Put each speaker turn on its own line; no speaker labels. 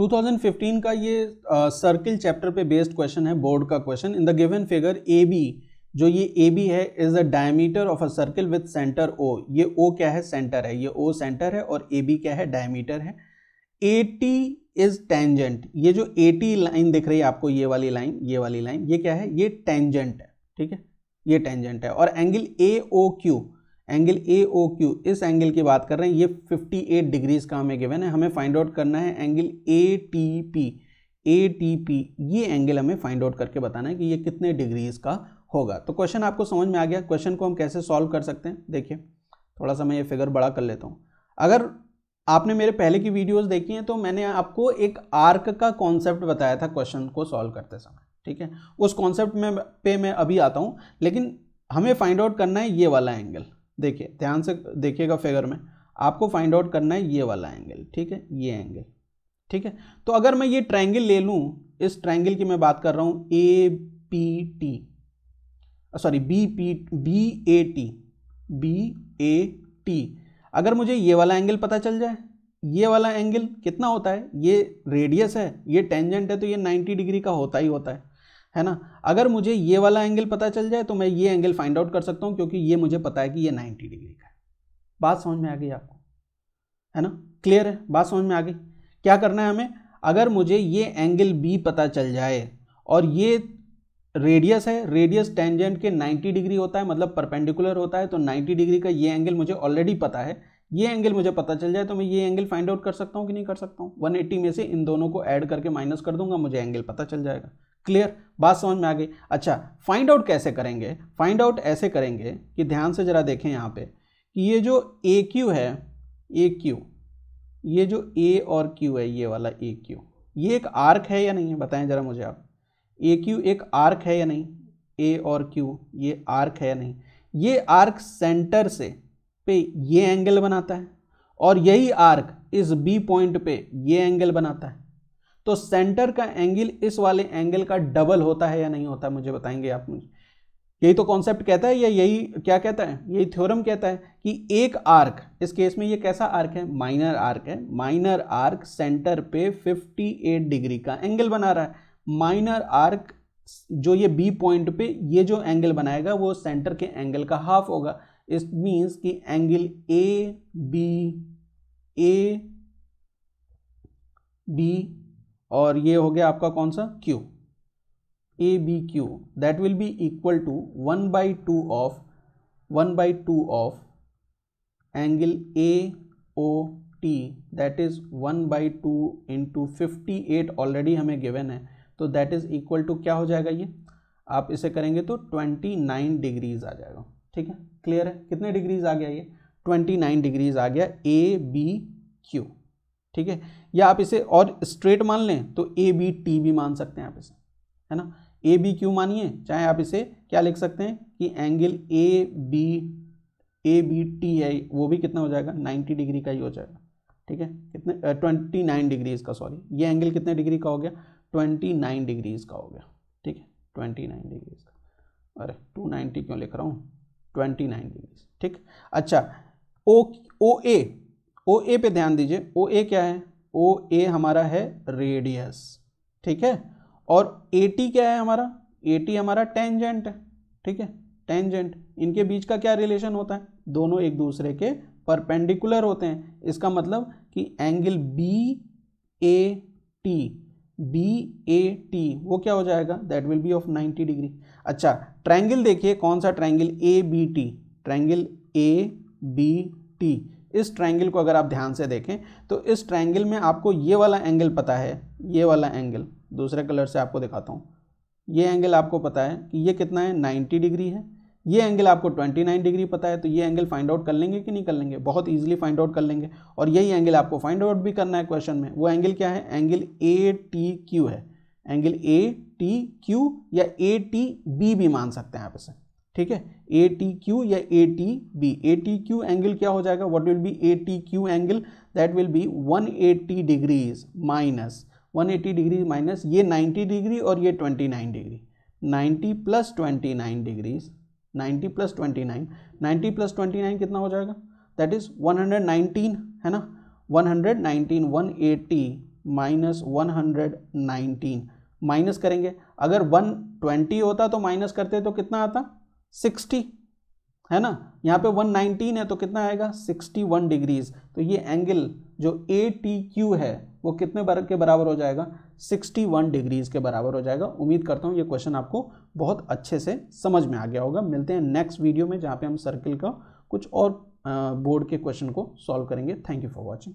2015 का ये circle chapter पे बेस्ड क्वेश्चन है, बोर्ड का question. In the given figure A B, जो ये ए बी है, is the diameter of a circle with centre O. ये ओ क्या है? सेंटर है। ये ओ सेंटर है और ए बी क्या है? डायमीटर है। A T is tangent. ये जो ए टी लाइन दिख रही है आपको, ये वाली लाइन, ये वाली लाइन, ये क्या है? ये टेंजेंट है, ठीक है, ये टेंजेंट है। और angle A O Q, angle A O Q, इस एंगल की बात कर रहे हैं, ये 58 डिग्रीज का हमें गिवन है। हमें फाइंड आउट करना है angle A T P. A T P, ये एंगल हमें फाइंड आउट करके बताना है कि ये कितने डिग्रीज का होगा। तो क्वेश्चन आपको समझ में आ गया। क्वेश्चन को हम कैसे सॉल्व कर सकते हैं, देखिए थोड़ा सा मैं ये फिगर बड़ा कर लेता हूँ। अगर आपने मेरे पहले की वीडियोस देखी हैं तो मैंने आपको एक आर्क का कॉन्सेप्ट बताया था क्वेश्चन को सॉल्व करते समय, ठीक है। उस कॉन्सेप्ट में पे मैं अभी आता हूँ, लेकिन हमें फाइंड आउट करना है ये वाला एंगल। देखिए ध्यान से देखिएगा फिगर में, आपको फाइंड आउट करना है ये वाला एंगल, ठीक है, ये एंगल, ठीक है। तो अगर मैं ये ट्रायंगल ले लूँ, इस ट्रायंगल की मैं बात कर रहा हूँ, A P T, sorry B A T. अगर मुझे ये वाला एंगल पता चल जाए, ये वाला एंगल कितना होता है? ये रेडियस है, ये टेंजेंट है, तो ये 90 डिग्री का होता ही होता है ना। अगर मुझे ये वाला एंगल पता चल जाए तो मैं ये एंगल फाइंड आउट कर सकता हूँ, क्योंकि ये मुझे पता है कि ये 90 डिग्री का है। बात समझ में आ गई आपको, है ना? क्लियर है? बात समझ में आ गई। क्या करना है हमें? अगर मुझे ये एंगल बी पता चल जाए और ये रेडियस है, रेडियस टेंजेंट के 90 डिग्री होता है, मतलब परपेंडिकुलर होता है, तो 90 डिग्री का ये एंगल मुझे ऑलरेडी पता है। ये एंगल मुझे पता चल जाए तो मैं ये एंगल फाइंड आउट कर सकता हूँ कि नहीं कर सकता हूँ? 180 में से इन दोनों को ऐड करके माइनस कर दूंगा, मुझे एंगल पता चल जाएगा। क्लियर? बात समझ में आ गई। अच्छा, फाइंड आउट कैसे करेंगे? फाइंड आउट ऐसे करेंगे कि ध्यान से जरा देखें यहाँ पे कि ये जो ए क्यू है, ए क्यू, ये जो ए और क्यू है, ये वाला ए क्यू, ये एक आर्क है या नहीं है? बताएं जरा मुझे आप। ए क्यू एक आर्क है या नहीं? ए और क्यू ये आर्क है या नहीं? ये आर्क सेंटर से पे ये एंगल बनाता है और यही आर्क इस बी पॉइंट पे ये एंगल बनाता है। तो सेंटर का एंगल इस वाले एंगल का डबल होता है या नहीं होता? मुझे बताएंगे आप मुझे। यही तो कॉन्सेप्ट कहता है, या यही क्या कहता है, यही थ्योरम कहता है कि एक आर्क, इस केस में ये कैसा आर्क है? माइनर आर्क है। माइनर आर्क सेंटर पे 58 डिग्री का एंगल बना रहा है। माइनर आर्क जो ये बी पॉइंट पे ये जो एंगल बनाएगा वो सेंटर के एंगल का हाफ होगा। इट मींस कि एंगल ए बी और ये हो गया आपका कौन सा? Q, A B Q, that will be equal to 1/2 of angle A O T, that is 1/2 into 58 already हमें गिवन है, तो दैट इज इक्वल टू क्या हो जाएगा? ये आप इसे करेंगे तो 29 डिग्रीज आ जाएगा, ठीक है। क्लियर है? कितने डिग्रीज आ गया? ये 29 डिग्रीज आ गया ए बी क्यू, ठीक है। या आप इसे और स्ट्रेट मान लें तो ए बी टी भी मान सकते हैं आप इसे, है ना। ए बी क्यू मानिए, चाहे आप इसे क्या लिख सकते हैं कि एंगल ए बी टी है, वो भी कितना हो जाएगा? 90 डिग्री का ही हो जाएगा, ठीक है। कितने 29 डिग्रीज का, सॉरी, ये एंगल कितने डिग्री का हो गया? 29 डिग्रीज का हो गया, ठीक है, 29 डिग्रीज का। अरे 290 क्यों लिख रहा हूँ? 29 डिग्रीज, ठीक। अच्छा, ओ ए पे ध्यान दीजिए। ओ ए क्या है? ओ ए हमारा है रेडियस, ठीक है। और ए टी क्या है हमारा? ए टी हमारा टेंजेंट है, ठीक है, टेंजेंट। इनके बीच का क्या रिलेशन होता है? दोनों एक दूसरे के परपेंडिकुलर होते हैं। इसका मतलब कि एंगल बी ए टी वो क्या हो जाएगा? That will be of 90 degree. अच्छा, ट्रायंगल देखिए, कौन सा triangle? A B T, triangle A B T. इस ट्रायंगल को अगर आप ध्यान से देखें तो इस ट्रायंगल में आपको ये वाला एंगल पता है, ये वाला एंगल, दूसरे कलर से आपको दिखाता हूँ। ये एंगल आपको पता है कि ये कितना है? 90 डिग्री है। ये एंगल आपको 29 डिग्री पता है, तो ये एंगल फाइंड आउट कर लेंगे कि नहीं कर लेंगे? बहुत इजीली फाइंड आउट कर लेंगे। और यही एंगल आपको फाइंड आउट भी करना है क्वेश्चन में। वो एंगल क्या है? एंगल ए टी क्यू है। एंगल ए टी क्यू या ए टी बी भी मान सकते हैं आप इसे, ठीक है, ए टी क्यू या A T B. A T Q angle क्या हो जाएगा? What will be A T Q angle? That will be 180 degrees minus 180 degree minus ये 90 डिग्री और ये 29 degree, 90 plus 29 degrees, 90 plus 29, 90 plus 29 कितना हो जाएगा? दैट इज 119, है ना। 119, 180 माइनस 119 माइनस करेंगे, अगर 120 होता तो माइनस करते तो कितना आता 60, है ना। यहाँ पे 119 है तो कितना आएगा 61 डिग्रीज। तो ये एंगल जो ATQ है वो कितने के बराबर हो जाएगा 61 डिग्रीज के बराबर हो जाएगा। उम्मीद करता हूँ ये क्वेश्चन आपको बहुत अच्छे से समझ में आ गया होगा। मिलते हैं नेक्स्ट वीडियो में जहाँ पे हम सर्किल का कुछ और बोर्ड के क्वेश्चन को सॉल्व करेंगे। Thank you for watching.